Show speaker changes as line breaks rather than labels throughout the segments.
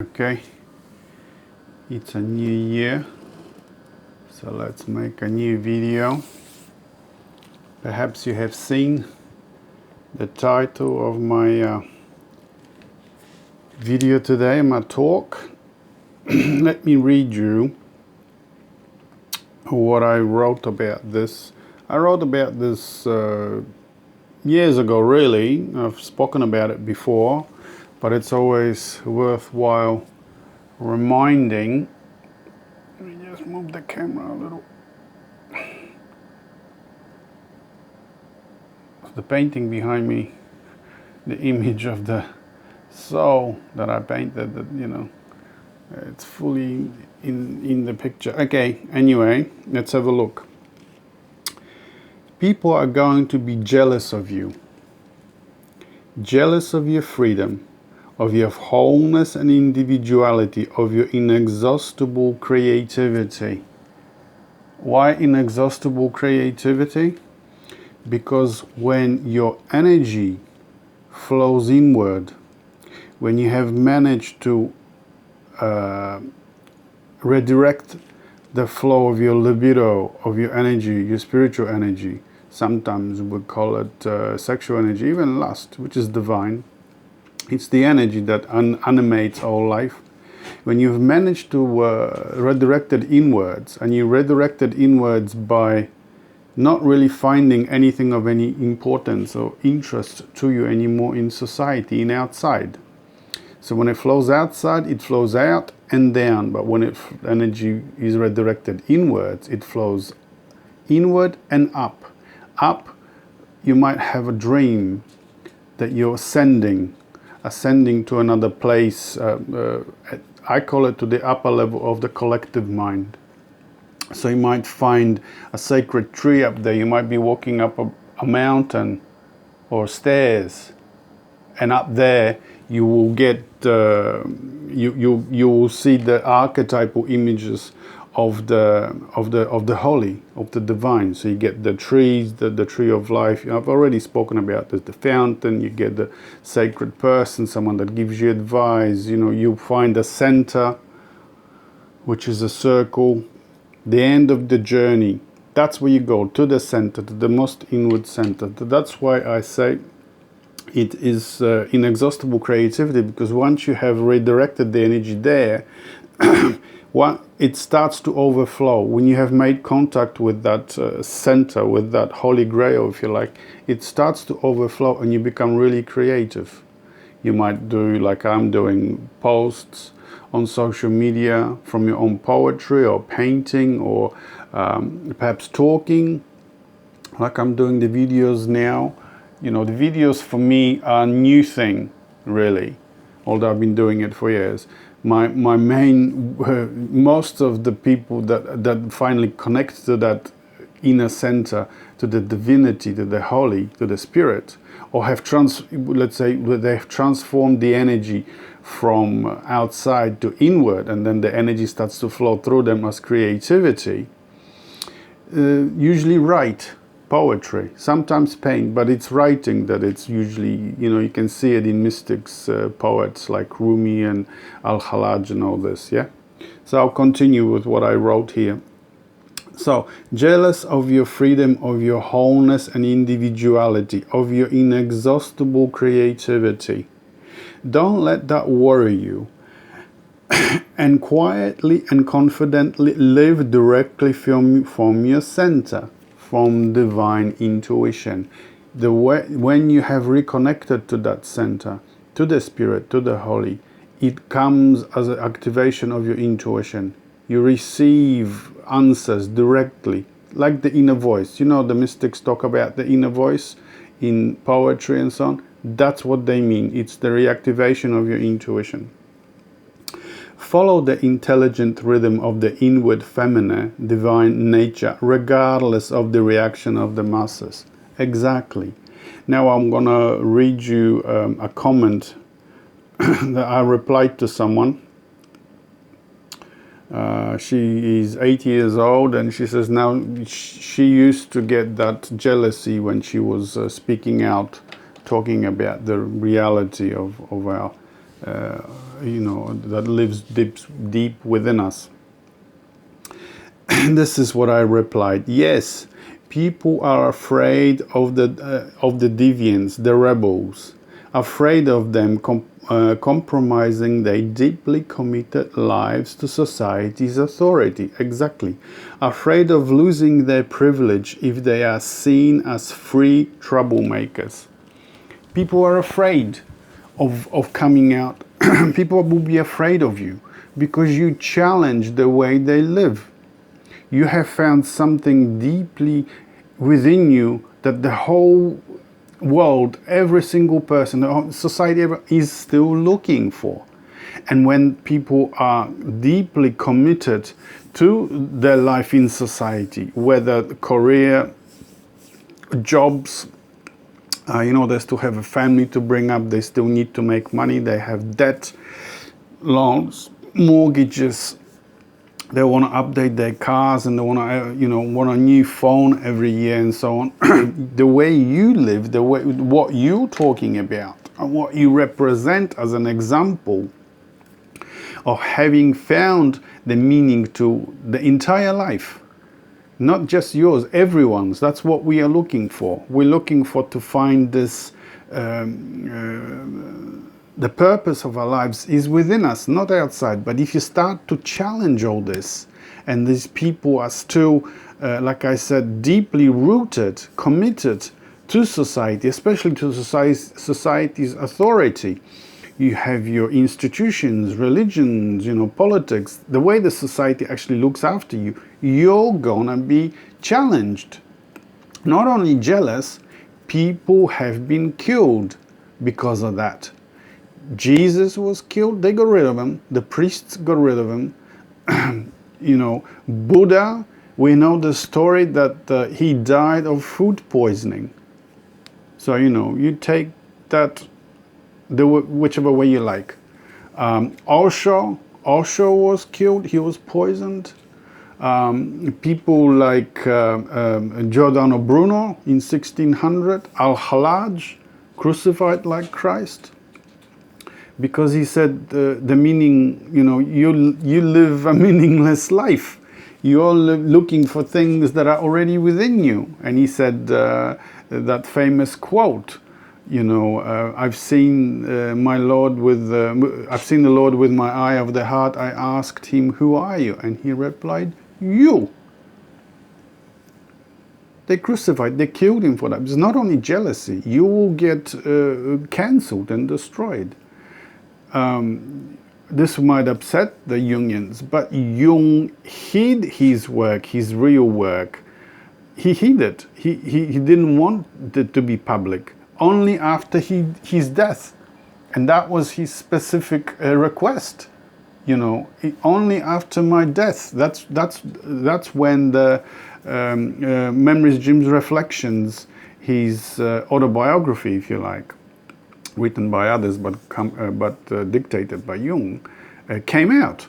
Okay, it's a new year, so let's make a new video. Perhaps you have seen the title of my video today, my talk. Let me read you what I wrote about this. I wrote about this years ago, really. I've spoken about it before, but it's always worthwhile reminding. Let me just move the camera a little. The painting behind me, the image of the soul that I painted, that, you know, it's fully in the picture. Okay, anyway, let's have a look. People are going to be jealous of you. Jealous of your freedom, of your wholeness and individuality, of your inexhaustible creativity. Why inexhaustible creativity? Because when your energy flows inward, when you have managed to redirect the flow of your libido, of your energy, your spiritual energy, sometimes we call it sexual energy, even lust, which is divine. It's the energy that animates all life. When you've managed to redirect it inwards, and you redirect it inwards by not really finding anything of any importance or interest to you anymore in society, in outside. So when it flows outside, it flows out and down. But when energy is redirected inwards, it flows inward and up. Up, you might have a dream that you're ascending to another place. I call it to the upper level of the collective mind. So you might find a sacred tree up there. You might be walking up a mountain or stairs, and up there you will get you will see the archetypal images of the holy, of the divine. So you get the trees, the tree of life. I've already spoken about this, the fountain. You get the sacred person, someone that gives you advice. You know, you find a center, which is a circle. The end of the journey, that's where you go, to the center, to the most inward center. That's why I say it is inexhaustible creativity, because once you have redirected the energy there, it starts to overflow. When you have made contact with that center, with that holy grail, if you like, it starts to overflow and you become really creative. You might do, like I'm doing, posts on social media from your own poetry or painting, or perhaps talking, like I'm doing the videos now. You know, the videos for me are a new thing, really, although I've been doing it for years. My main, most of the people that finally connect to that inner center, to the divinity, to the holy, to the spirit, or have let's say they've transformed the energy from outside to inward, and then the energy starts to flow through them as creativity. Usually write poetry, sometimes paint, but it's writing that it's usually, you know, you can see it in mystics, poets like Rumi and Al-Khalaj and all this, yeah? So I'll continue with what I wrote here. So, jealous of your freedom, of your wholeness and individuality, of your inexhaustible creativity. Don't let that worry you. And quietly and confidently live directly from your center, from divine intuition. When you have reconnected to that center, to the spirit, to the holy, it comes as an activation of your intuition. You receive answers directly, like the inner voice. You know, the mystics talk about the inner voice in poetry and so on. That's what they mean. It's the reactivation of your intuition. Follow the intelligent rhythm of the inward feminine, divine nature, regardless of the reaction of the masses. Exactly. Now I'm going to read you a comment that I replied to someone. She is 8 years old, and she says now she used to get that jealousy when she was speaking out, talking about the reality of our that lives deep within us. And this is what I replied. Yes, people are afraid of the deviants, the rebels, afraid of them compromising their deeply committed lives to society's authority. Exactly. Afraid of losing their privilege if they are seen as free troublemakers. People are afraid of coming out. People will be afraid of you because you challenge the way they live. You have found something deeply within you that the whole world, every single person, the whole society is still looking for. And when people are deeply committed to their life in society, whether career, jobs, they still have a family to bring up, they still need to make money, they have debt, loans, mortgages, they want to update their cars, and they want to, want a new phone every year and so on. The way you live, what you're talking about, and what you represent as an example of having found the meaning to the entire life, not just yours, everyone's. That's what we are looking for. We're looking for to find this. The purpose of our lives is within us, not outside. But if you start to challenge all this, and these people are still, like I said, deeply rooted, committed to society, especially to society's authority. You have your institutions, religions, politics, the way the society actually looks after you, you're gonna be challenged. Not only jealous, people have been killed because of that. Jesus was killed, they got rid of him, the priests got rid of him. Buddha, we know the story that he died of food poisoning. So, you take that whichever way you like. Osho was killed, he was poisoned. People like Giordano Bruno in 1600, Al-Hallaj, crucified like Christ. Because he said the meaning, you live a meaningless life. You're looking for things that are already within you. And he said that famous quote, I've seen my Lord I've seen the Lord with my eye of the heart. I asked him, who are you? And he replied, you. They crucified, they killed him for that. It's not only jealousy. You will get cancelled and destroyed. This might upset the Jungians, but Jung hid his work, his real work. He hid it. He didn't want it to be public. Only after his death, and that was his specific request. Only after my death. That's when the Memories, Dreams, Reflections, his autobiography, if you like, written by others but dictated by Jung, came out.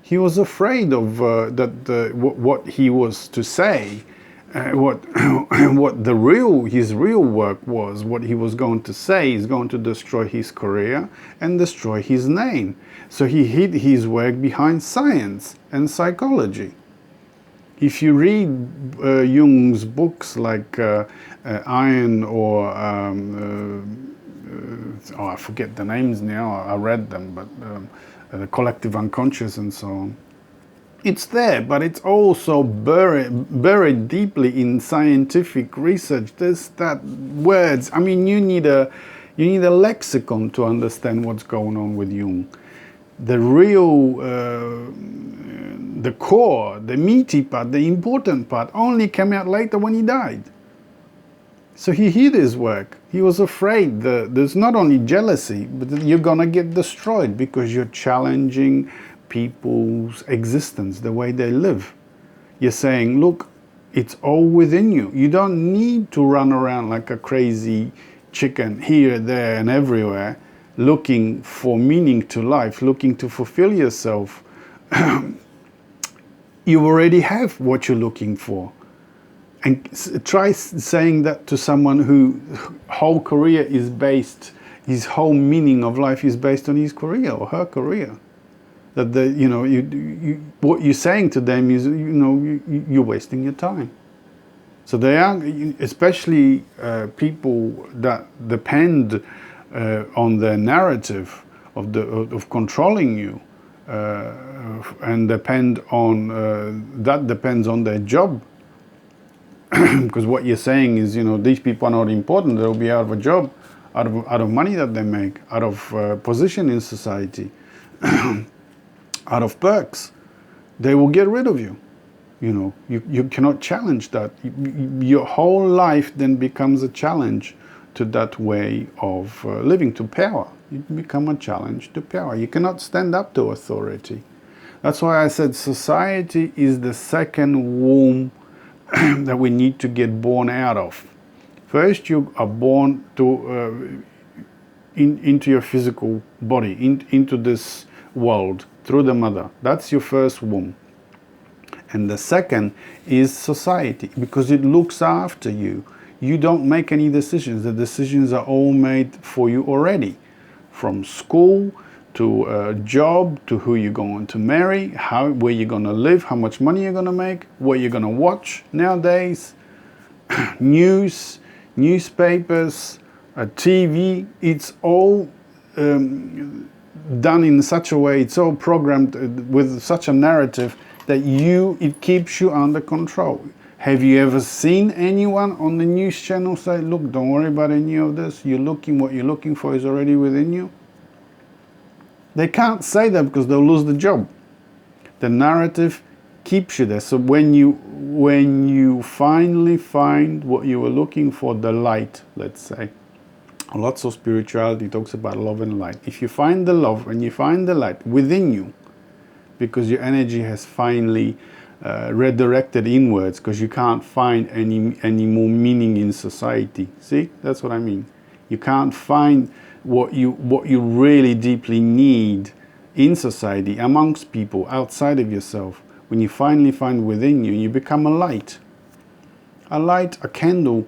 He was afraid of what he was to say, what his real work was. What he was going to say is going to destroy his career and destroy his name. So he hid his work behind science and psychology. If you read Jung's books like Iron or I forget the names now, I read them, but the collective unconscious and so on. It's there, but it's also buried deeply in scientific research. There's that words. I mean, you need a lexicon to understand what's going on with Jung. The real, the core, the meaty part, the important part only came out later when he died. So he hid his work. He was afraid that there's not only jealousy, but that you're gonna get destroyed because you're challenging people's existence, the way they live. You're saying, look, it's all within you. You don't need to run around like a crazy chicken here, there, and everywhere, looking for meaning to life, looking to fulfill yourself. You already have what you're looking for. And try saying that to someone whose whole career is based his whole meaning of life is based on his career or her career. That what you're saying to them is, you're wasting your time. So they are, especially people that depend on the narrative of controlling you, and depends on their job. Because what you're saying is, these people are not important. They'll be out of a job, out of money that they make, out of position in society, out of perks. They will get rid of you. You cannot challenge that. Your whole life then becomes a challenge to that way of living, to power. You become a challenge to power. You cannot stand up to authority. That's why I said society is the second womb that we need to get born out of. First, you are born into your physical body, into this world through the mother. That's your first womb. And the second is society, because it looks after you. You don't make any decisions. The decisions are all made for you already. From school to a job, to who you're going to marry, where you're going to live, how much money you're going to make, what you're going to watch nowadays, news, newspapers, TV. It's all done in such a way, it's all programmed with such a narrative that it keeps you under control. Have you ever seen anyone on the news channel say, look, don't worry about any of this, what you're looking for is already within you? They can't say that because they'll lose the job. The narrative keeps you there. So when you finally find what you were looking for, the light, let's say, lots of spirituality talks about love and light. If you find the love and you find the light within you, because your energy has finally redirected inwards, because you can't find any more meaning in society. See, that's what I mean. You can't find what you really deeply need in society, amongst people, outside of yourself. When you finally find within you, you become a light, a candle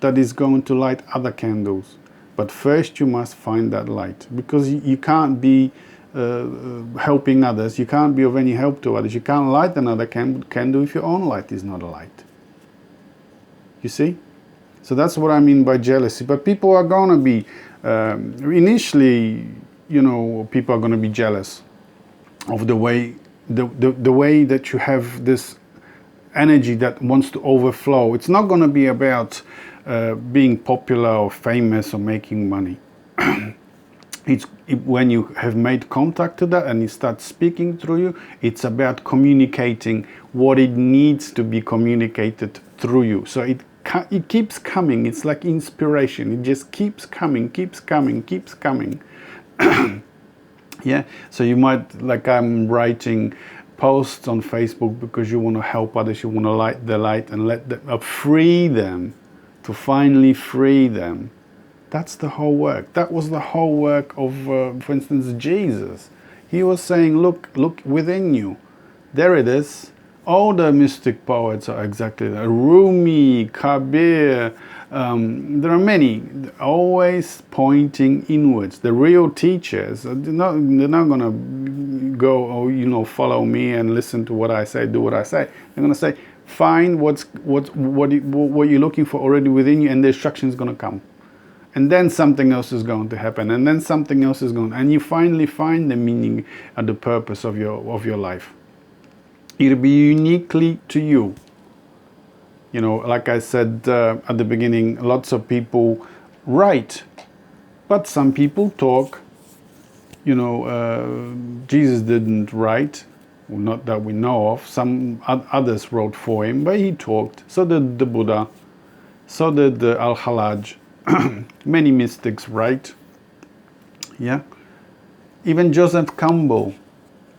that is going to light other candles. But first you must find that light, because you can't be helping others. You can't be of any help to others. You can't light another candle if your own light is not a light. You see? So that's what I mean by jealousy. But people are going to be, initially, people are going to be jealous of the way that you have this energy that wants to overflow. It's not going to be about being popular or famous or making money. When you have made contact to that and it starts speaking through you, it's about communicating what it needs to be communicated through you. So it keeps coming. It's like inspiration. It just keeps coming. Yeah. So you might, like I'm writing posts on Facebook because you want to help others. You want to light the light and let them free them, to finally free them. That's the whole work. That was the whole work of, for instance, Jesus. He was saying, look within you. There it is. All the mystic poets are exactly that. Rumi, Kabir, there are many, always pointing inwards. The real teachers, they're not going to go, follow me and listen to what I say, do what I say. They're going to say, find what you're looking for already within you, and the instruction is going to come. And then something else is going to happen, and then something else is going, and you finally find the meaning and the purpose of your life. It'll be uniquely to you. Like I said at the beginning, lots of people write, but some people talk. Jesus didn't write, well, not that we know of. Some others wrote for him, but he talked. So did the Buddha. So did the Al-Halaj. Many mystics write. Yeah. Even Joseph Campbell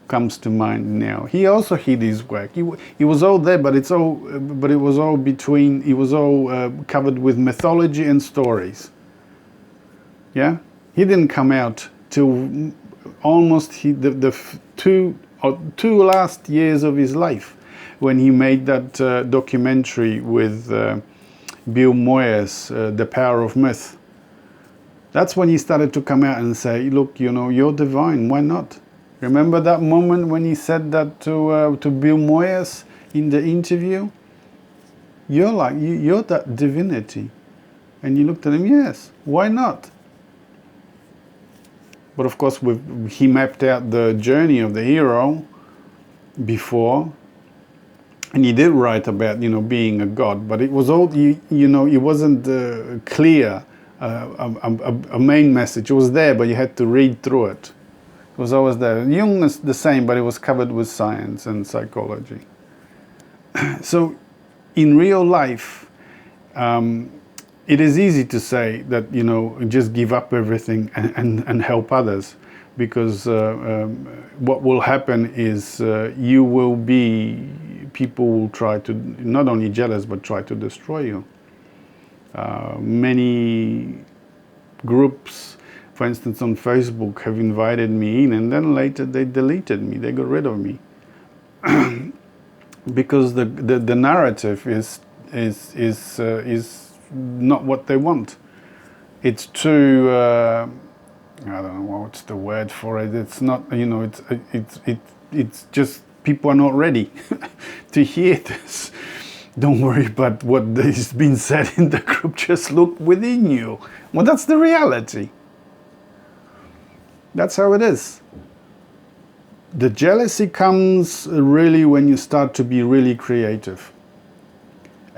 comes to mind now. He also hid his work. He was all there, but it was all between. It was all covered with mythology and stories. Yeah. He didn't come out till almost the two last years of his life, when he made that documentary with Bill Moyers, The Power of Myth. That's when he started to come out and say, look, you're divine, why not? Remember that moment when he said that to Bill Moyers in the interview? You're that divinity. And you looked at him, yes, why not? But of course, he mapped out the journey of the hero before, and he did write about, being a god, but it was all, it wasn't clear, a main message. It was there, but you had to read through it. It was always there. Jung is the same, but it was covered with science and psychology. So, in real life, it is easy to say that, just give up everything and help others, because what will happen is people will try to, not only jealous, but try to destroy you. Many groups, for instance, on Facebook, have invited me in, and then later they deleted me, they got rid of me. Because the narrative is not what they want. It's too I don't know what's the word for it. It's not, it's just people are not ready to hear this. Don't worry about what has been said in the group. Just look within you. Well, that's the reality. That's how it is. The jealousy comes really when you start to be really creative.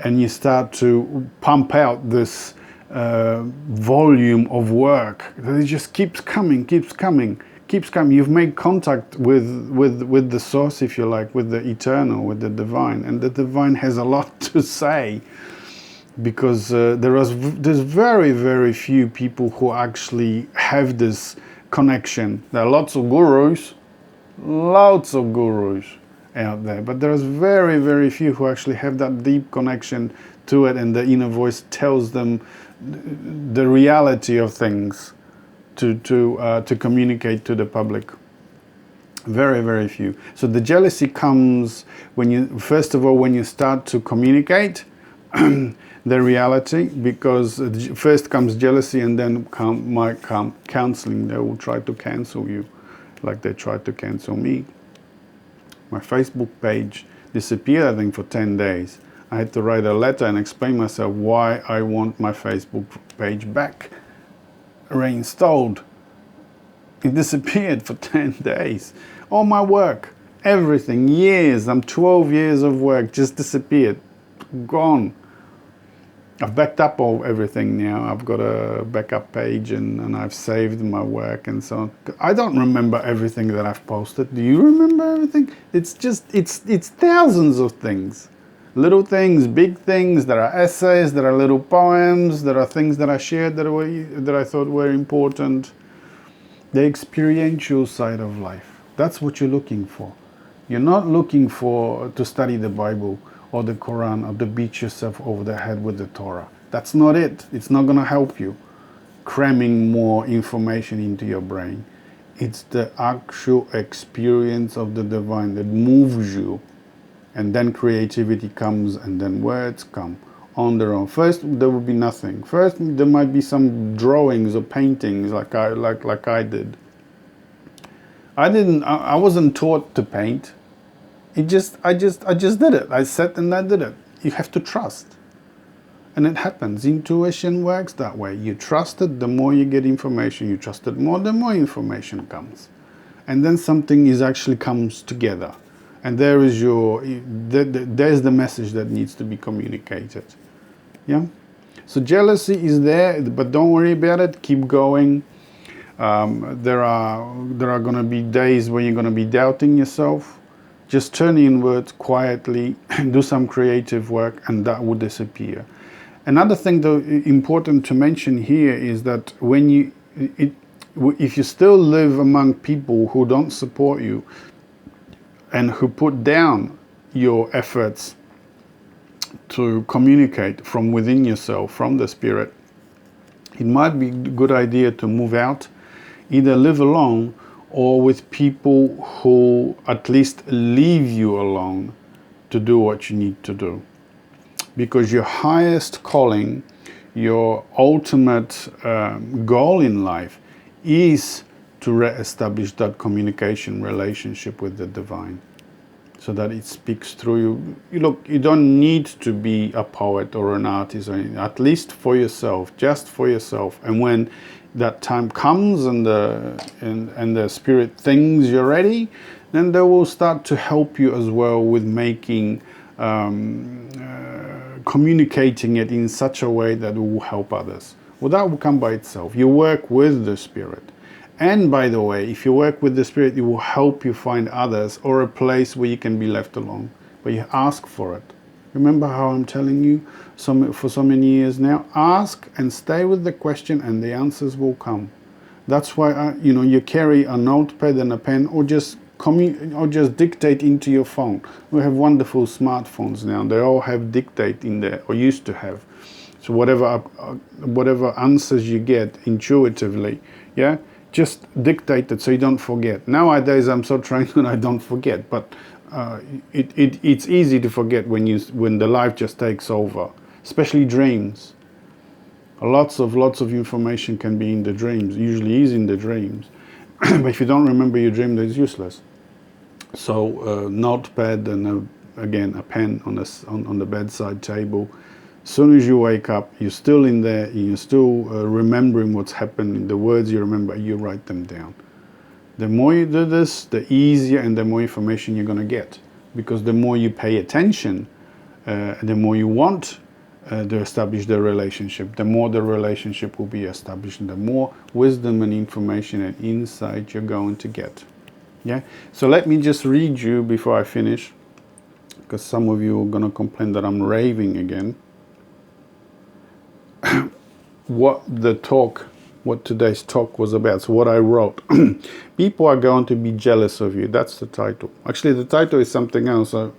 And you start to pump out this volume of work. It just keeps coming. You've made contact with the source, if you like, with the eternal, with the divine. And the divine has a lot to say, because there's very, very few people who actually have this connection. There are lots of gurus out there, but there's very, very few who actually have that deep connection to it, and the inner voice tells them the reality of things to communicate to the public. Very, very few. So the jealousy comes when you start to communicate the reality, because first comes jealousy, and then might come counseling. They will try to cancel you, like they tried to cancel me. My Facebook page disappeared, I think, for 10 days. I had to write a letter and explain myself why I want my Facebook page back reinstalled. It disappeared for 10 days. All my work, everything, years, 12 years of work just disappeared, gone. I've backed up everything now. I've got a backup page, and I've saved my work and so on. I don't remember everything that I've posted. Do you remember everything? It's thousands of things. Little things, big things. There are essays, there are little poems, there are things that I shared that I thought were important. The experiential side of life. That's what you're looking for. You're not looking to study the Bible or the Quran, or to beat yourself over the head with the Torah. That's not it. It's not going to help you cramming more information into your brain. It's the actual experience of the divine that moves you, and then creativity comes, and then words come on their own. First, there will be nothing. First, there might be some drawings or paintings, like I did. I wasn't taught to paint. I just did it. I sat and I did it. You have to trust. And it happens. Intuition works that way. You trust it, the more you get information. You trust it more, the more information comes. And then something actually comes together. And there's the message that needs to be communicated. Yeah? So jealousy is there, but don't worry about it. Keep going. There are going to be days where you're going to be doubting yourself. Just turn inward quietly, do some creative work, and that will disappear. Another thing, though, important to mention here is that if you still live among people who don't support you and who put down your efforts to communicate from within yourself, from the spirit, it might be a good idea to move out, either live alone or with people who at least leave you alone to do what you need to do. Because your highest calling, your ultimate goal in life is to re-establish that communication relationship with the divine, so that it speaks through you. Look, you don't need to be a poet or an artist, or anything, at least for yourself, just for yourself. And when that time comes and the spirit thinks you're ready, then they will start to help you as well with making, communicating it in such a way that it will help others. Well, that will come by itself. You work with the spirit. And by the way, if you work with the spirit, it will help you find others or a place where you can be left alone, but you ask for it. Remember how I'm telling you for so many years now? Ask and stay with the question, and the answers will come. That's why you carry a notepad and a pen, or just dictate into your phone. We have wonderful smartphones now. They all have dictate in there, or used to have. So whatever answers you get intuitively, yeah, just dictate it so you don't forget. Nowadays I'm so trained that I don't forget, but it's easy to forget when the life just takes over, especially dreams. Lots of information can be in the dreams, usually is in the dreams. But if you don't remember your dream, it's useless. So notepad and again a pen on the bedside table. As soon as you wake up, you're still in there, you're still remembering what's happened. The words you remember, you write them down. The more you do this, the easier and the more information you're going to get. Because the more you pay attention, the more you want to establish the relationship, the more the relationship will be established, and the more wisdom and information and insight you're going to get. Yeah. So let me just read you before I finish, because some of you are going to complain that I'm raving again. What today's talk was about. So what I wrote. People are going to be jealous of you. That's the title. Actually, the title is something else. I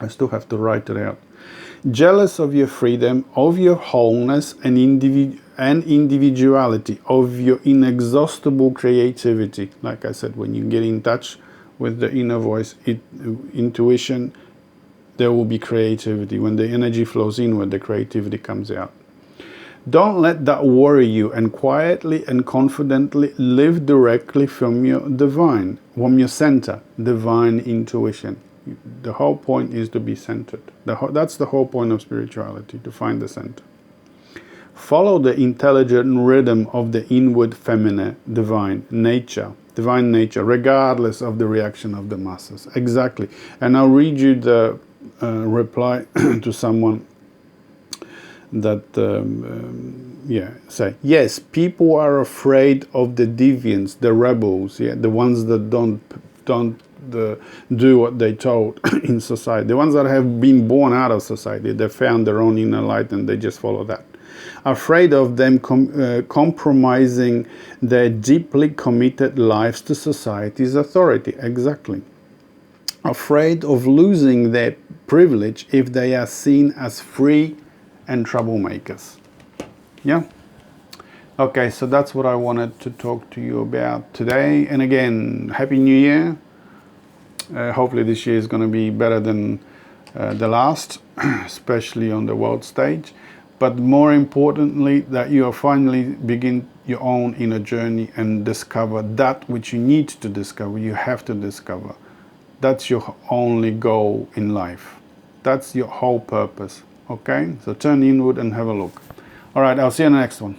still have to write it out. Jealous of your freedom, of your wholeness and individuality, of your inexhaustible creativity. Like I said, when you get in touch with the inner voice, intuition, there will be creativity. When the energy flows inward, the creativity comes out. Don't let that worry you, and quietly and confidently live directly from your divine, from your center, divine intuition. The whole point is to be centered. That's the whole point of spirituality, to find the center. Follow the intelligent rhythm of the inward feminine, divine nature, regardless of the reaction of the masses. Exactly. And I'll read you the reply to someone that say, yes, people are afraid of the deviants, the rebels, the ones that don't do what they told in society, the ones that have been born out of society. They found their own inner light and they just follow that. Afraid of them compromising their deeply committed lives to society's authority. Exactly. Afraid of losing their privilege if they are seen as free and troublemakers. Yeah? Okay, so that's what I wanted to talk to you about today. And again, Happy New Year. Hopefully this year is going to be better than the last, especially on the world stage. But more importantly, that you finally begin your own inner journey and discover that which you need to discover, you have to discover. That's your only goal in life. That's your whole purpose. Okay? So turn inward and have a look. All right, I'll see you in the next one.